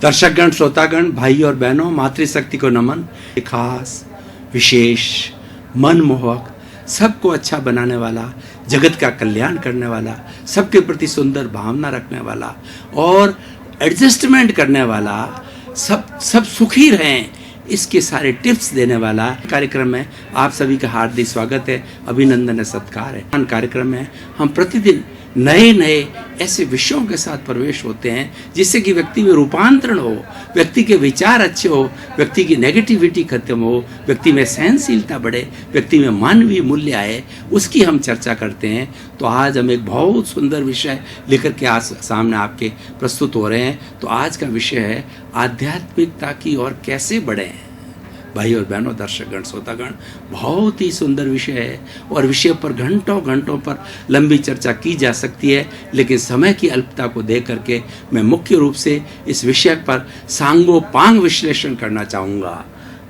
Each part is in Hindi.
दर्शकगण, श्रोतागण, भाई और बहनों, मातृशक्ति को नमन। खास, विशेष, मनमोहक, सबको अच्छा बनाने वाला, जगत का कल्याण करने वाला, सबके प्रति सुंदर भावना रखने वाला और एडजस्टमेंट करने वाला, सब सुखी रहें, इसके सारे टिप्स देने वाला कार्यक्रम में आप सभी का हार्दिक स्वागत है, अभिनंदन है, सत्कार है। कार्यक्रम में हम प्रतिदिन नए नए ऐसे विषयों के साथ प्रवेश होते हैं जिससे कि व्यक्ति में रूपांतरण हो, व्यक्ति के विचार अच्छे हो, व्यक्ति की नेगेटिविटी खत्म हो, व्यक्ति में सहनशीलता बढ़े, व्यक्ति में मानवीय मूल्य आए, उसकी हम चर्चा करते हैं। तो आज हम एक बहुत सुंदर विषय लेकर के आज सामने आपके प्रस्तुत हो रहे हैं। तो आज का विषय है आध्यात्मिकता की ओर कैसे बढ़े। भाई और बहनों, दर्शकगण, श्रोतागण, बहुत ही सुंदर विषय है और विषय पर घंटों घंटों पर लंबी चर्चा की जा सकती है, लेकिन समय की अल्पता को देख करके मैं मुख्य रूप से इस विषय पर सांगोपांग विश्लेषण करना चाहूँगा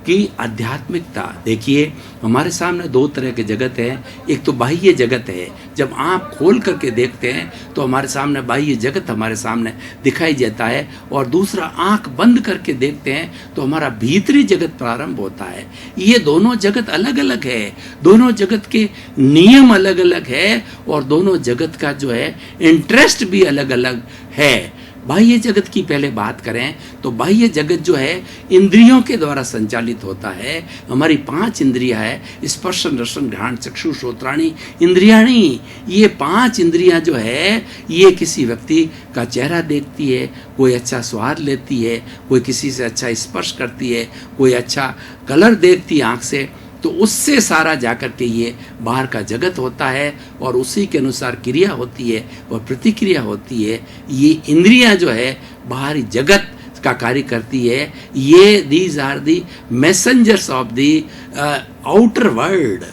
कि आध्यात्मिकता। देखिए, हमारे सामने दो तरह के जगत है। एक तो बाह्य जगत है, जब आँख खोल करके देखते हैं तो हमारे सामने बाह्य जगत हमारे सामने दिखाई देता है, और दूसरा आँख बंद करके देखते हैं तो हमारा भीतरी जगत प्रारंभ होता है। ये दोनों जगत अलग अलग है, दोनों जगत के नियम अलग अलग है और दोनों जगत का जो है इंटरेस्ट भी अलग अलग है। बाह्य जगत की पहले बात करें तो बाह्य जगत जो है इंद्रियों के द्वारा संचालित होता है। हमारी 5 इंद्रियां है, स्पर्श, रसन, घ्राण, चक्षु, श्रोत्राणी, इंद्रियाणी। ये 5 इंद्रियां जो है ये किसी व्यक्ति का चेहरा देखती है, कोई अच्छा स्वाद लेती है, कोई किसी से अच्छा स्पर्श करती है, कोई अच्छा कलर देखती है आँख से, तो उससे सारा जाकर के ये बाहर का जगत होता है और उसी के अनुसार क्रिया होती है और प्रतिक्रिया होती है। ये इंद्रियां जो है बाहरी जगत का कार्य करती है। ये these are the messengers of the outer world,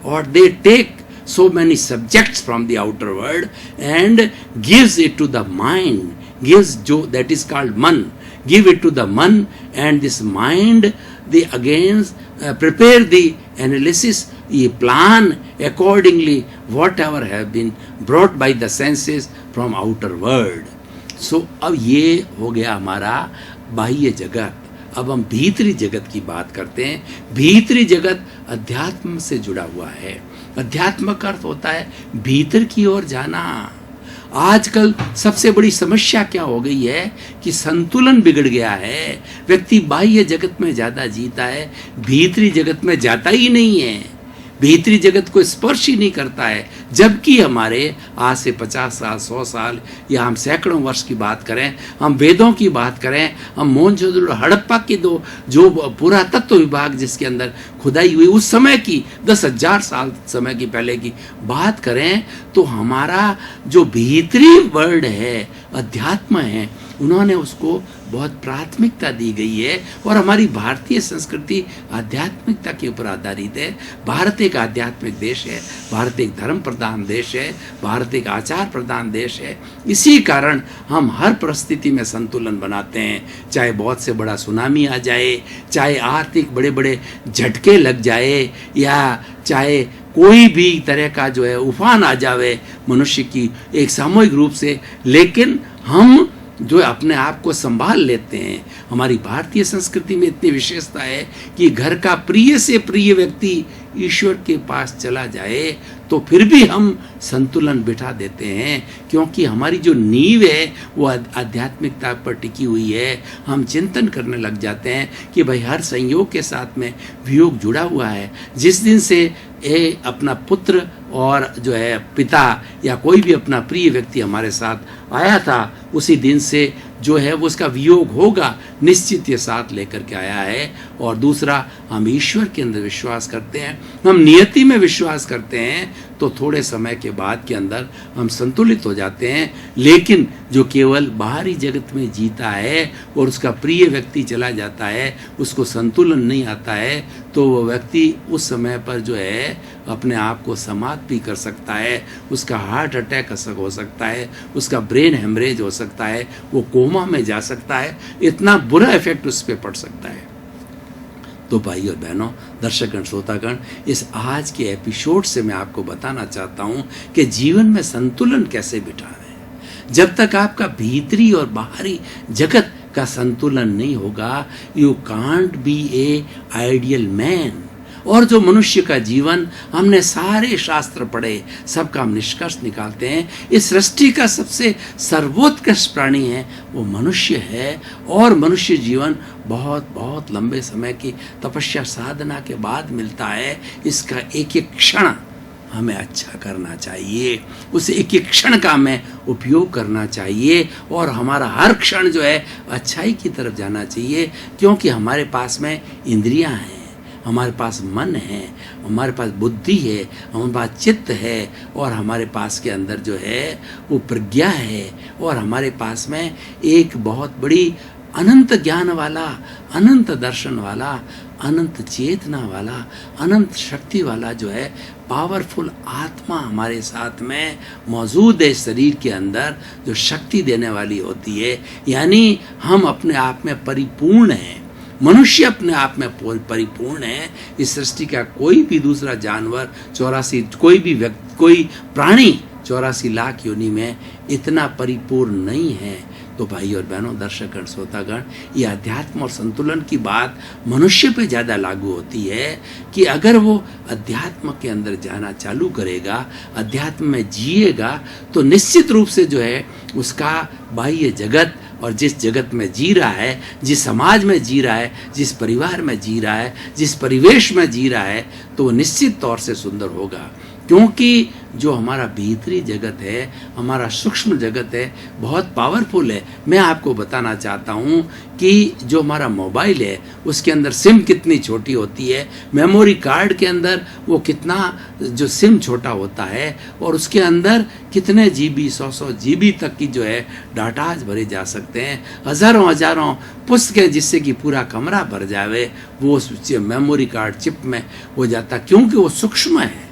और they take so many subjects from the outer world and gives it to the mind, that is called man, give it to the man, and this mind they again prepare the analysis, ye plan accordingly whatever have been brought by the senses from outer world. So अब ये हो गया हमारा बाह्य जगत। अब हम भीतरी जगत की बात करते हैं। भीतरी जगत अध्यात्म से जुड़ा हुआ है। अध्यात्म का अर्थ होता है भीतर की ओर जाना। आजकल सबसे बड़ी समस्या क्या हो गई है कि संतुलन बिगड़ गया है। व्यक्ति बाह्य जगत में ज़्यादा जीता है, भीतरी जगत में जाता ही नहीं है, भीतरी जगत को स्पर्श ही नहीं करता है। जबकि हमारे आज से 50 साल, 100 साल या हम सैकड़ों वर्ष की बात करें, हम वेदों की बात करें, हम मोहनजोदड़ो, हड़प्पा की जो पुरातत्व विभाग जिसके अंदर खुदाई हुई उस समय की 10,000 साल समय की पहले की बात करें, तो हमारा जो भीतरी वर्ल्ड है, अध्यात्म है, उन्होंने उसको बहुत प्राथमिकता दी गई है। और हमारी भारतीय संस्कृति आध्यात्मिकता के ऊपर आधारित है। भारत एक आध्यात्मिक देश है, भारत एक धर्म प्रधान देश है, भारत एक आचार प्रधान देश है। इसी कारण हम हर परिस्थिति में संतुलन बनाते हैं, चाहे बहुत से बड़ा सुनामी आ जाए, चाहे आर्थिक बड़े बड़े झटके लग जाए, या चाहे कोई भी तरह का जो है उफान आ जावे मनुष्य की एक सामूहिक रूप से, लेकिन हम जो अपने आप को संभाल लेते हैं। हमारी भारतीय संस्कृति में इतनी विशेषता है कि घर का प्रिय से प्रिय व्यक्ति ईश्वर के पास चला जाए तो फिर भी हम संतुलन बिठा देते हैं, क्योंकि हमारी जो नींव है वो आध्यात्मिकता पर टिकी हुई है। हम चिंतन करने लग जाते हैं कि भाई हर संयोग के साथ में वियोग जुड़ा हुआ है। जिस दिन से अपना पुत्र और जो है पिता या कोई भी अपना प्रिय व्यक्ति हमारे साथ आया था, उसी दिन से जो है वो उसका वियोग होगा, निश्चित ये साथ लेकर के आया है। और दूसरा, हम ईश्वर के अंदर विश्वास करते हैं, हम नियति में विश्वास करते हैं, तो थोड़े समय के बाद के अंदर हम संतुलित हो जाते हैं। लेकिन जो केवल बाहरी जगत में जीता है और उसका प्रिय व्यक्ति चला जाता है, उसको संतुलन नहीं आता है, तो वो व्यक्ति उस समय पर जो है अपने आप को समाप्त भी कर सकता है, उसका हार्ट अटैक हो सकता है, उसका ब्रेन हेमरेज हो सकता है, वो कोमा में जा सकता है, इतना बुरा इफेक्ट उस पर पड़ सकता है। तो भाई और बहनों, दर्शकगण, श्रोतागण, इस आज के एपिसोड से मैं आपको बताना चाहता हूँ कि जीवन में संतुलन कैसे बिठाएं। जब तक आपका भीतरी और बाहरी जगत का संतुलन नहीं होगा, you can't be a ideal man. और जो मनुष्य का जीवन, हमने सारे शास्त्र पढ़े, सबका हम निष्कर्ष निकालते हैं, इस सृष्टि का सबसे सर्वोत्कृष्ट प्राणी है वो मनुष्य है। और मनुष्य जीवन बहुत बहुत लंबे समय की तपस्या साधना के बाद मिलता है। इसका एक एक क्षण हमें अच्छा करना चाहिए, उस एक एक क्षण का हमें उपयोग करना चाहिए और हमारा हर क्षण जो है अच्छाई की तरफ जाना चाहिए, क्योंकि हमारे पास में इंद्रियां हैं, हमारे पास मन है, हमारे पास बुद्धि है, हमारे पास चित्त है, और हमारे पास के अंदर जो है वो प्रज्ञा है, और हमारे पास में एक बहुत बड़ी अनंत ज्ञान वाला, अनंत दर्शन वाला, अनंत चेतना वाला, अनंत शक्ति वाला जो है पावरफुल आत्मा हमारे साथ में मौजूद है शरीर के अंदर, जो शक्ति देने वाली होती है। यानी हम अपने आप में परिपूर्ण हैं, मनुष्य अपने आप में परिपूर्ण है। इस सृष्टि का कोई भी दूसरा जानवर 84, कोई भी व्यक्ति, कोई प्राणी 84 लाख योनि में इतना परिपूर्ण नहीं है। तो भाई और बहनों, दर्शकगण, श्रोतागण, ये अध्यात्म और संतुलन की बात मनुष्य पे ज़्यादा लागू होती है कि अगर वो अध्यात्म के अंदर जाना चालू करेगा, अध्यात्म में जिएगा, तो निश्चित रूप से जो है उसका बाह्य जगत और जिस जगत में जी रहा है, जिस समाज में जी रहा है, जिस परिवार में जी रहा है, जिस परिवेश में जी रहा है, तो वो निश्चित तौर से सुंदर होगा। क्योंकि जो हमारा भीतरी जगत है, हमारा सूक्ष्म जगत है, बहुत पावरफुल है। मैं आपको बताना चाहता हूँ कि जो हमारा मोबाइल है उसके अंदर सिम कितनी छोटी होती है, मेमोरी कार्ड के अंदर वो कितना जो सिम छोटा होता है, और उसके अंदर कितने जीबी, 100 जीबी तक की जो है डाटाज भरे जा सकते हैं, हज़ारों पुस्तकें, जिससे कि पूरा कमरा भर जावे, वो मेमोरी कार्ड चिप में हो जाता, क्योंकि वो सूक्ष्म है,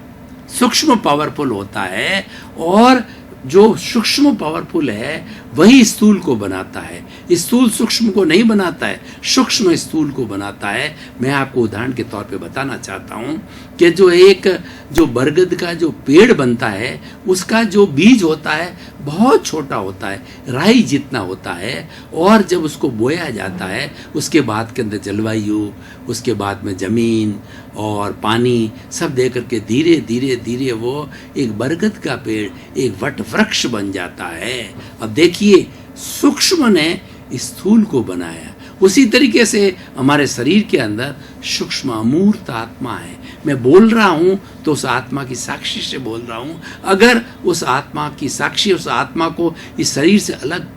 सूक्ष्म पावरफुल होता है। और जो सूक्ष्म पावरफुल है वही स्थूल को बनाता है, स्थूल सूक्ष्म को नहीं बनाता है, सूक्ष्म स्थूल को बनाता है। मैं आपको उदाहरण के तौर पे बताना चाहता हूँ कि जो बरगद का जो पेड़ बनता है, उसका जो बीज होता है बहुत छोटा होता है, राई जितना होता है, और जब उसको बोया जाता है, उसके बाद के अंदर जलवायु, उसके बाद में ज़मीन और पानी सब दे करके धीरे धीरे धीरे वो एक बरगद का पेड़, एक वट वृक्ष बन जाता है। अब देखिए, सूक्ष्म ने स्थूल को बनाया, उसी तरीके से हमारे शरीर के अंदर सूक्ष्म अमूर्त आत्मा है। मैं बोल रहा हूँ तो उस आत्मा की साक्षी से बोल रहा हूँ। अगर उस आत्मा की साक्षी, उस आत्मा को इस शरीर से अलग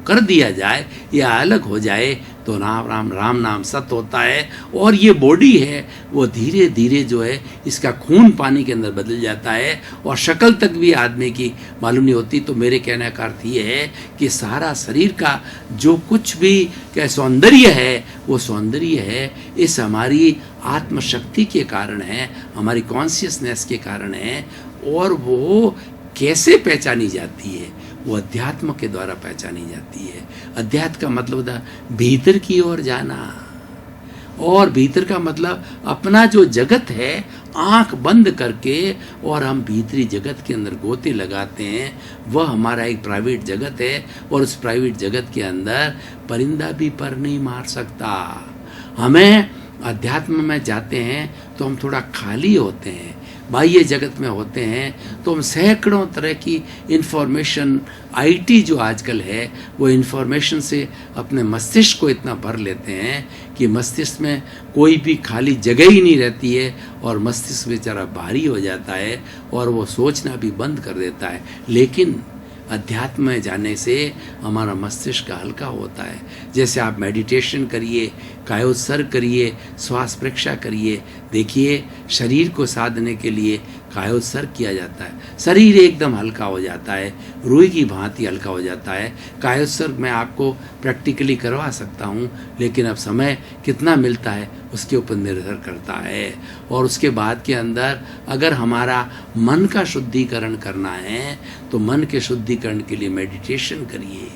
कर दिया जाए या अलग हो जाए, तो राम नाम सत्य होता है। और ये बॉडी है वो धीरे धीरे जो है इसका खून पानी के अंदर बदल जाता है, और शक्ल तक भी आदमी की मालूम नहीं होती। तो मेरे कहने का अर्थ ये है कि सारा शरीर का जो कुछ भी क्या सौंदर्य है, वो सौंदर्य है इस हमारी आत्मशक्ति के कारण है, हमारी कॉन्शियसनेस के कारण है। और वो कैसे पहचानी जाती है? वो अध्यात्म के द्वारा पहचानी जाती है। अध्यात्म का मतलब होता है भीतर की ओर जाना, और भीतर का मतलब अपना जो जगत है आंख बंद करके, और हम भीतरी जगत के अंदर गोते लगाते हैं। वह हमारा एक प्राइवेट जगत है, और उस प्राइवेट जगत के अंदर परिंदा भी पर नहीं मार सकता। हमें अध्यात्म में जाते हैं तो हम थोड़ा खाली होते हैं, बाह्य जगत में होते हैं तो हम सैकड़ों तरह की इन्फॉर्मेशन, आईटी जो आजकल है, वो इन्फॉर्मेशन से अपने मस्तिष्क को इतना भर लेते हैं कि मस्तिष्क में कोई भी खाली जगह ही नहीं रहती है, और मस्तिष्क बेचारा भारी हो जाता है और वो सोचना भी बंद कर देता है। लेकिन अध्यात्म में जाने से हमारा मस्तिष्क हल्का होता है। जैसे आप मेडिटेशन करिए, कायोत्सर्ग करिए, श्वास परीक्षा करिए, देखिए शरीर को साधने के लिए कायोत्सर्ग किया जाता है, शरीर एकदम हल्का हो जाता है, रुई की भांति हल्का हो जाता है। कायोत्सर्ग मैं आपको प्रैक्टिकली करवा सकता हूँ, लेकिन अब समय कितना मिलता है उसके ऊपर निर्भर करता है। और उसके बाद के अंदर अगर हमारा मन का शुद्धिकरण करना है तो मन के शुद्धिकरण के लिए मेडिटेशन करिए।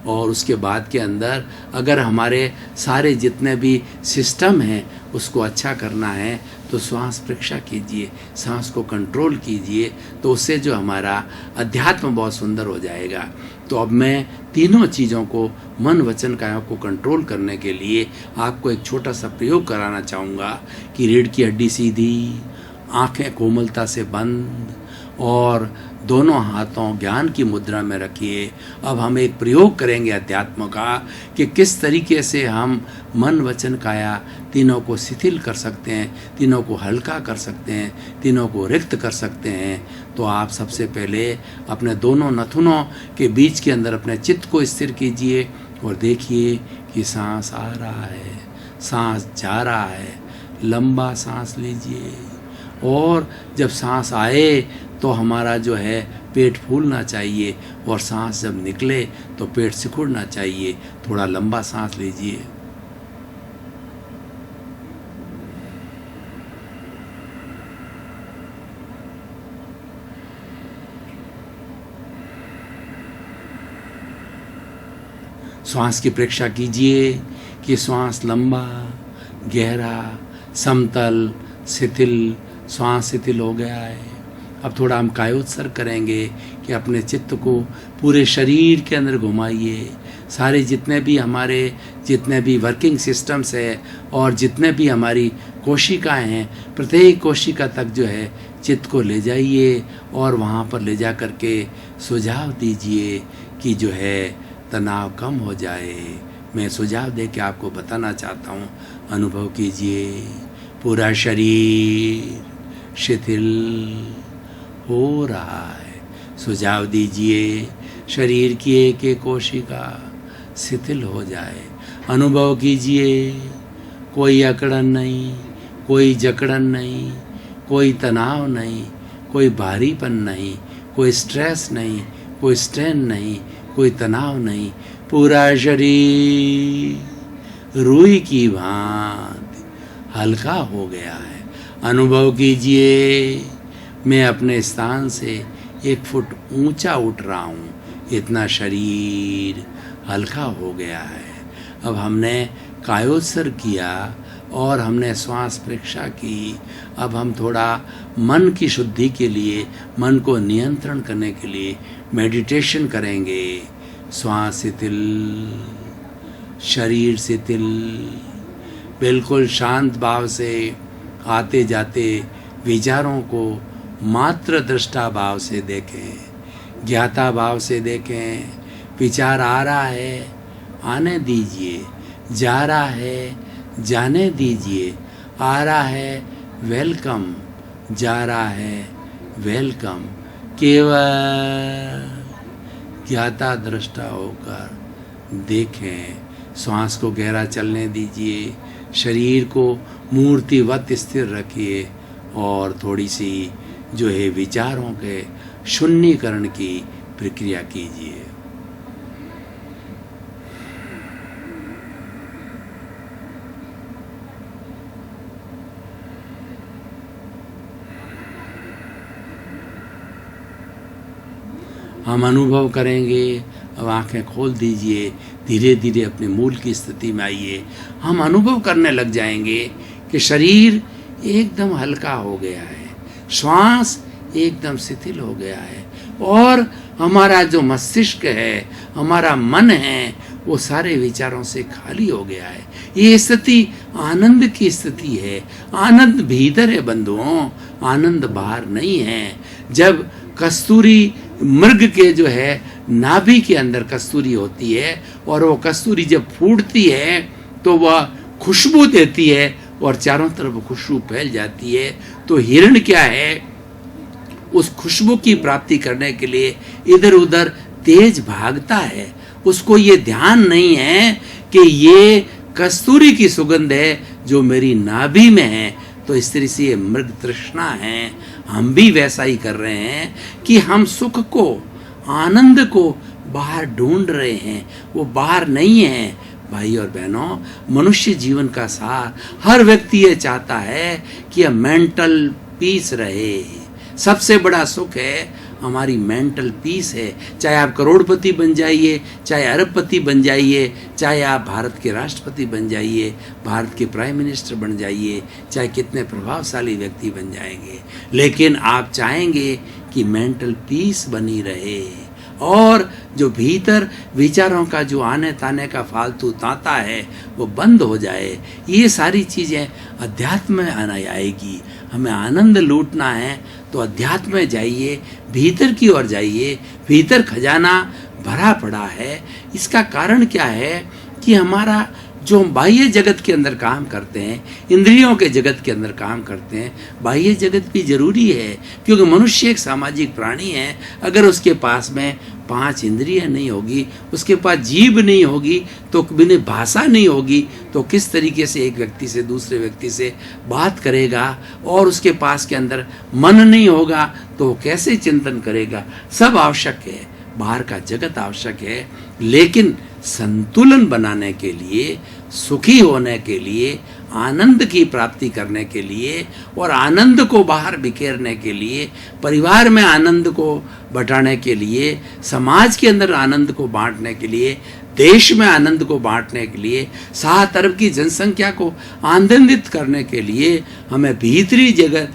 और उसके बाद के अंदर अगर हमारे सारे जितने भी सिस्टम हैं उसको अच्छा करना है तो श्वास परीक्षा कीजिए, सांस को कंट्रोल कीजिए, तो उससे जो हमारा अध्यात्म बहुत सुंदर हो जाएगा। तो अब मैं तीनों चीज़ों को, मन वचन काया को कंट्रोल करने के लिए आपको एक छोटा सा प्रयोग कराना चाहूँगा कि रीढ़ की हड्डी सीधी, आंखें कोमलता से बंद और दोनों हाथों ज्ञान की मुद्रा में रखिए। अब हम एक प्रयोग करेंगे अध्यात्म का कि किस तरीके से हम मन वचन काया तीनों को शिथिल कर सकते हैं, तीनों को हल्का कर सकते हैं, तीनों को रिक्त कर सकते हैं। तो आप सबसे पहले अपने दोनों नथुनों के बीच के अंदर अपने चित्त को स्थिर कीजिए और देखिए कि सांस आ रहा है, सांस जा रहा है। लंबा सांस लीजिए और जब सांस आए तो हमारा जो है पेट फूलना चाहिए और सांस जब निकले तो पेट सिकुड़ना चाहिए। थोड़ा लंबा सांस लीजिए। श्वास की परीक्षा कीजिए कि श्वास लंबा, गहरा, समतल, शिथिल, श्वास शिथिल हो गया है। अब थोड़ा हम कायोत्सर्ग करेंगे कि अपने चित्त को पूरे शरीर के अंदर घुमाइए। सारे जितने भी वर्किंग सिस्टम्स है और जितने भी हमारी कोशिकाएं हैं, प्रत्येक कोशिका तक जो है चित्त को ले जाइए और वहाँ पर ले जा करके सुझाव दीजिए कि जो है तनाव कम हो जाए। मैं सुझाव दे के आपको बताना चाहता हूँ, अनुभव कीजिए पूरा शरीर शिथिल हो रहा है। सुझाव दीजिए शरीर की एक एक कोशिका शिथिल हो जाए। अनुभव कीजिए कोई अकड़न नहीं, कोई जकड़न नहीं, कोई तनाव नहीं, कोई भारीपन नहीं, कोई स्ट्रेस नहीं, कोई स्ट्रेन नहीं, कोई तनाव नहीं। पूरा शरीर रुई की भांति हल्का हो गया है। अनुभव कीजिए मैं अपने स्थान से 1 फुट ऊंचा उठ रहा हूँ, इतना शरीर हल्का हो गया है। अब हमने कायोत्सर्ग किया और हमने श्वास परीक्षा की। अब हम थोड़ा मन की शुद्धि के लिए, मन को नियंत्रण करने के लिए मेडिटेशन करेंगे। श्वास शिथिल, शरीर शिथिल, बिल्कुल शांत भाव से आते जाते विचारों को मात्र दृष्टा भाव से देखें, ज्ञाता भाव से देखें। विचार आ रहा है, आने दीजिए, जा रहा है, जाने दीजिए। आ रहा है वेलकम, जा रहा है वेलकम। केवल ज्ञाता दृष्टा होकर देखें। श्वास को गहरा चलने दीजिए, शरीर को मूर्तिवत स्थिर रखिए और थोड़ी सी जो है विचारों के शून्यकरण की प्रक्रिया कीजिए। हम अनुभव करेंगे। अब आंखें खोल दीजिए, धीरे धीरे अपने मूल की स्थिति में आइए। हम अनुभव करने लग जाएंगे कि शरीर एकदम हल्का हो गया है, श्वास एकदम शिथिल हो गया है और हमारा जो मस्तिष्क है, हमारा मन है, वो सारे विचारों से खाली हो गया है। ये स्थिति आनंद की स्थिति है। आनंद भीतर है बंधुओं, आनंद बाहर नहीं है। जब कस्तूरी मृग के जो है नाभि के अंदर कस्तूरी होती है और वो कस्तूरी जब फूटती है तो वह खुशबू देती है और चारों तरफ खुशबू फैल जाती है। तो हिरण क्या है, उस खुशबू की प्राप्ति करने के लिए इधर उधर तेज भागता है। उसको ये ध्यान नहीं है कि ये कस्तूरी की सुगंध है जो मेरी नाभि में है। तो इस तरह से ये मृग तृष्णा है। हम भी वैसा ही कर रहे हैं कि हम सुख को, आनंद को बाहर ढूंढ रहे हैं, वो बाहर नहीं है। भाई और बहनों, मनुष्य जीवन का सार हर व्यक्ति ये चाहता है कि मेंटल पीस रहे। सबसे बड़ा सुख है हमारी मेंटल पीस है। चाहे आप करोड़पति बन जाइए, चाहे अरबपति बन जाइए, चाहे आप भारत के राष्ट्रपति बन जाइए, भारत के प्राइम मिनिस्टर बन जाइए, चाहे कितने प्रभावशाली व्यक्ति बन जाएंगे, लेकिन आप चाहेंगे कि मेंटल पीस बनी रहे और जो भीतर विचारों का जो आने ताने का फालतू तांता है वो बंद हो जाए। ये सारी चीज़ें अध्यात्म में आएगी। हमें आनंद लूटना है तो अध्यात्म में जाइए, भीतर की ओर जाइए। भीतर खजाना भरा पड़ा है। इसका कारण क्या है कि हमारा जो हम बाह्य जगत के अंदर काम करते हैं, इंद्रियों के जगत के अंदर काम करते हैं, बाह्य जगत भी जरूरी है, क्योंकि मनुष्य एक सामाजिक प्राणी है। अगर उसके पास में 5 इंद्रियां नहीं होगी, उसके पास जीभ नहीं होगी, तो बिना भाषा नहीं होगी, तो किस तरीके से एक व्यक्ति से दूसरे व्यक्ति से बात करेगा। और उसके पास के अंदर मन नहीं होगा तो वो कैसे चिंतन करेगा। सब आवश्यक है, बाहर का जगत आवश्यक है, लेकिन संतुलन बनाने के लिए, सुखी होने के लिए, आनंद की प्राप्ति करने के लिए और आनंद को बाहर बिखेरने के लिए, परिवार में आनंद को बंटाने के लिए, समाज के अंदर आनंद को बांटने के लिए, देश में आनंद को बांटने के लिए, 7 अरब की जनसंख्या को आनंदित करने के लिए हमें भीतरी जगत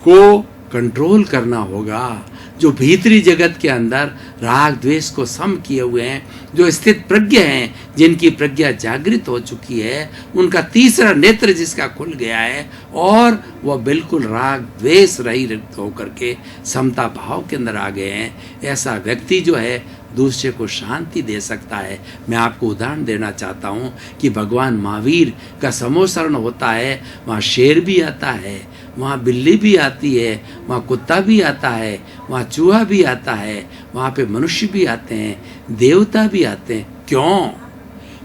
को कंट्रोल करना होगा। जो भीतरी जगत के अंदर राग द्वेष को सम किए हुए हैं, जो स्थित प्रज्ञ हैं, जिनकी प्रज्ञा जागृत हो चुकी है, उनका तीसरा नेत्र जिसका खुल गया है और वह बिल्कुल राग द्वेष रहित होकर के समता भाव के अंदर आ गए हैं, ऐसा व्यक्ति जो है दूसरे को शांति दे सकता है। मैं आपको उदाहरण देना चाहता हूँ कि भगवान महावीर का समोसरण होता है, वहाँ शेर भी आता है, वहाँ बिल्ली भी आती है, वहाँ कुत्ता भी आता है, वहाँ चूहा भी आता है, वहाँ पे मनुष्य भी आते हैं, देवता भी आते हैं। क्यों?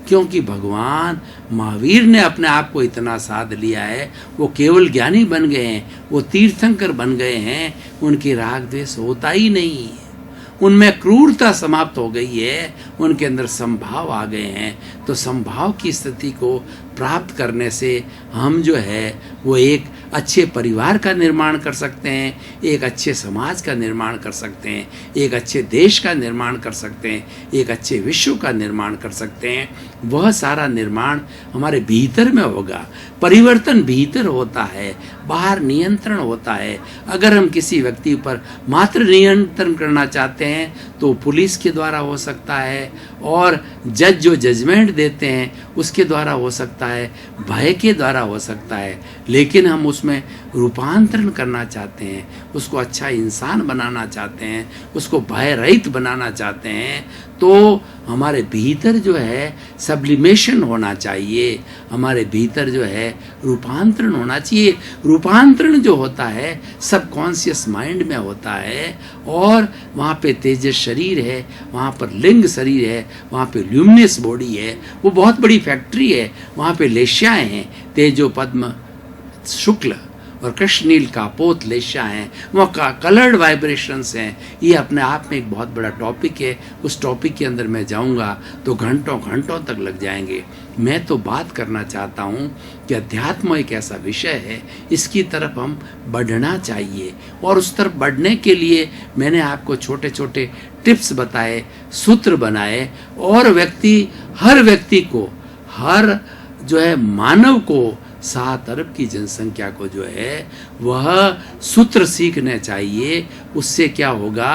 क्योंकि भगवान महावीर ने अपने आप को इतना साध लिया है, वो केवल ज्ञानी बन गए हैं, वो तीर्थंकर बन गए हैं, उनके राग द्वेष होता ही नहीं है, उनमें क्रूरता समाप्त हो गई है, उनके अंदर समभाव आ गए हैं। तो समभाव की स्थिति को प्राप्त करने से हम जो है वो एक अच्छे परिवार का निर्माण कर सकते हैं, एक अच्छे समाज का निर्माण कर सकते हैं, एक अच्छे देश का निर्माण कर सकते हैं, एक अच्छे विश्व का निर्माण कर सकते हैं। वह सारा निर्माण हमारे भीतर में होगा। परिवर्तन भीतर होता है, बाहर नियंत्रण होता है। अगर हम किसी व्यक्ति पर मात्र नियंत्रण करना चाहते हैं तो पुलिस के द्वारा हो सकता है, और जज जो जजमेंट देते हैं उसके द्वारा हो सकता है, भय के द्वारा हो सकता है। लेकिन हम उसमें रूपांतरण करना चाहते हैं, उसको अच्छा इंसान बनाना चाहते हैं, उसको भय रहित बनाना चाहते हैं, तो हमारे भीतर जो है सब्लिमेशन होना चाहिए, हमारे भीतर जो है रूपांतरण होना चाहिए। रूपांतरण जो होता है सबकॉन्शियस माइंड में होता है, और वहाँ पे तेजस शरीर है, वहाँ पर लिंग शरीर है, वहाँ पे ल्यूमिनस बॉडी है, वो बहुत बड़ी फैक्ट्री है। वहाँ पे लेश्याएँ हैं, तेजो पद्म शुक्ल और कृष्ण नील कापोत लेशा हैं, वो कलर्ड वाइब्रेशंस हैं। ये अपने आप में एक बहुत बड़ा टॉपिक है। उस टॉपिक के अंदर मैं जाऊंगा तो घंटों घंटों तक लग जाएंगे। मैं तो बात करना चाहता हूँ कि अध्यात्म एक ऐसा विषय है, इसकी तरफ हम बढ़ना चाहिए, और उस तरफ बढ़ने के लिए मैंने आपको छोटे छोटे टिप्स बताए, सूत्र बनाए, और हर व्यक्ति को, हर जो है मानव को, 7 अरब की जनसंख्या को जो है वह सूत्र सीखने चाहिए। उससे क्या होगा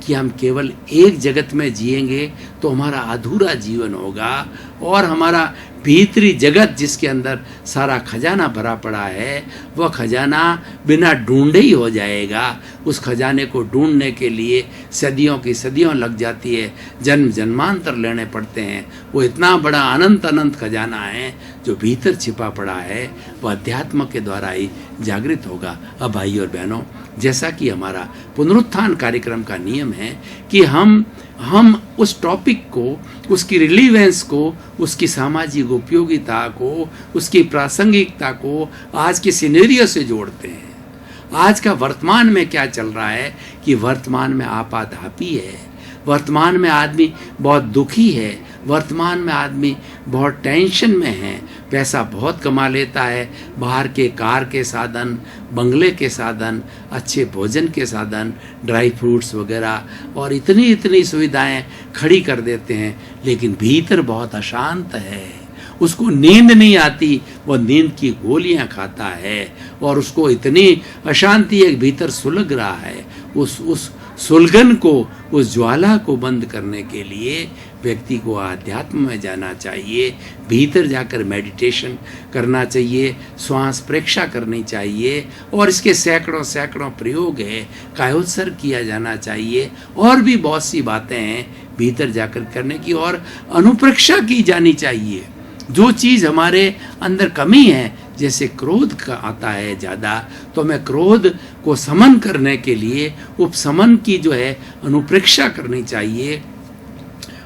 कि हम केवल एक जगत में जिएंगे तो हमारा अधूरा जीवन होगा, और हमारा भीतरी जगत जिसके अंदर सारा खजाना भरा पड़ा है, वह खजाना बिना ढूंढे ही हो जाएगा। उस खजाने को ढूंढने के लिए सदियों की सदियों लग जाती है, जन्म जन्मांतर लेने पड़ते हैं। वो इतना बड़ा अनंत अनंत खजाना है जो भीतर छिपा पड़ा है, वह अध्यात्म के द्वारा ही जागृत होगा। अब भाई और बहनों, जैसा कि हमारा पुनरुत्थान कार्यक्रम का नियम है कि हम उस टॉपिक को, उसकी रिलीवेंस को, उसकी सामाजिक उपयोगिता को, उसकी प्रासंगिकता को आज के सिनेरियो से जोड़ते हैं। आज का वर्तमान में क्या चल रहा है कि वर्तमान में आपाधापी है, वर्तमान में आदमी बहुत दुखी है, वर्तमान में आदमी बहुत टेंशन में है, पैसा बहुत कमा लेता है, बाहर के कार के साधन, बंगले के साधन, अच्छे भोजन के साधन, ड्राई फ्रूट्स वगैरह और इतनी सुविधाएं खड़ी कर देते हैं, लेकिन भीतर बहुत अशांत है, उसको नींद नहीं आती, वो नींद की गोलियां खाता है और उसको इतनी अशांति है, भीतर सुलग रहा है। उस सुलगन को, उस ज्वाला को बंद करने के लिए व्यक्ति को आध्यात्म में जाना चाहिए, भीतर जाकर मेडिटेशन करना चाहिए, श्वास प्रेक्षा करनी चाहिए और इसके सैकड़ों प्रयोग है, कायोत्सर्ग किया जाना चाहिए और भी बहुत सी बातें हैं भीतर जाकर करने की और अनुप्रेक्षा की जानी चाहिए। जो चीज़ हमारे अंदर कमी है, जैसे क्रोध का आता है ज़्यादा, तो हमें क्रोध को समन करने के लिए उपशमन की जो है अनुप्रेक्षा करनी चाहिए।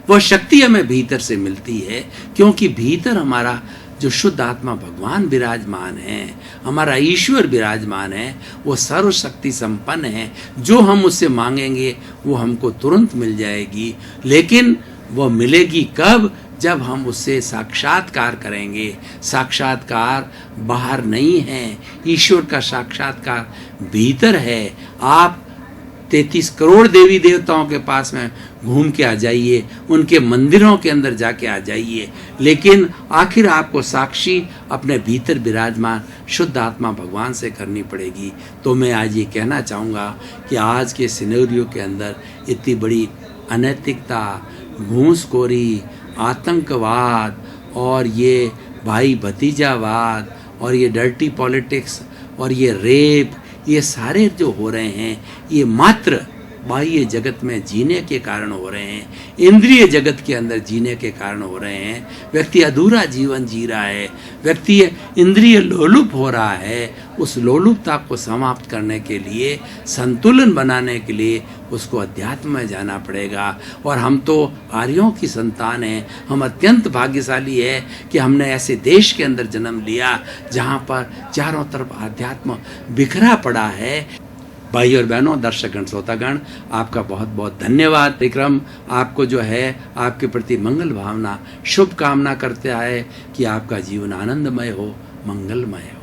वह शक्ति हमें भीतर से मिलती है, क्योंकि भीतर हमारा जो शुद्ध आत्मा भगवान विराजमान है, हमारा ईश्वर विराजमान है, वो सर्वशक्ति संपन्न है। जो हम उससे मांगेंगे वो हमको तुरंत मिल जाएगी, लेकिन वो मिलेगी कब? जब हम उससे साक्षात्कार करेंगे। साक्षात्कार बाहर नहीं है, ईश्वर का साक्षात्कार भीतर है। आप 33 करोड़ देवी देवताओं के पास में घूम के आ जाइए, उनके मंदिरों के अंदर जाके आ जाइए, लेकिन आखिर आपको साक्षी अपने भीतर विराजमान शुद्ध आत्मा भगवान से करनी पड़ेगी। तो मैं आज ये कहना चाहूँगा कि आज के सिनेरियो के अंदर इतनी बड़ी अनैतिकता, घूसखोरी, आतंकवाद और ये भाई भतीजावाद और ये डर्टी पॉलिटिक्स और ये रेप, ये सारे जो हो रहे हैं, ये मात्र बाह्य जगत में जीने के कारण हो रहे हैं, इंद्रिय जगत के अंदर जीने के कारण हो रहे हैं। व्यक्ति अधूरा जीवन जी रहा है, व्यक्ति इंद्रिय लोलुप हो रहा है। उस लोलुपता को समाप्त करने के लिए, संतुलन बनाने के लिए उसको अध्यात्म में जाना पड़ेगा। और हम तो आर्यों की संतान हैं, हम अत्यंत भाग्यशाली है कि हमने ऐसे देश के अंदर जन्म लिया जहाँ पर चारों तरफ अध्यात्म बिखरा पड़ा है। भाई और बहनों, दर्शकगण, श्रोतागण, आपका बहुत बहुत धन्यवाद। विक्रम आपको जो है आपके प्रति मंगल भावना, शुभ कामना करते आए कि आपका जीवन आनंदमय हो, मंगलमय हो।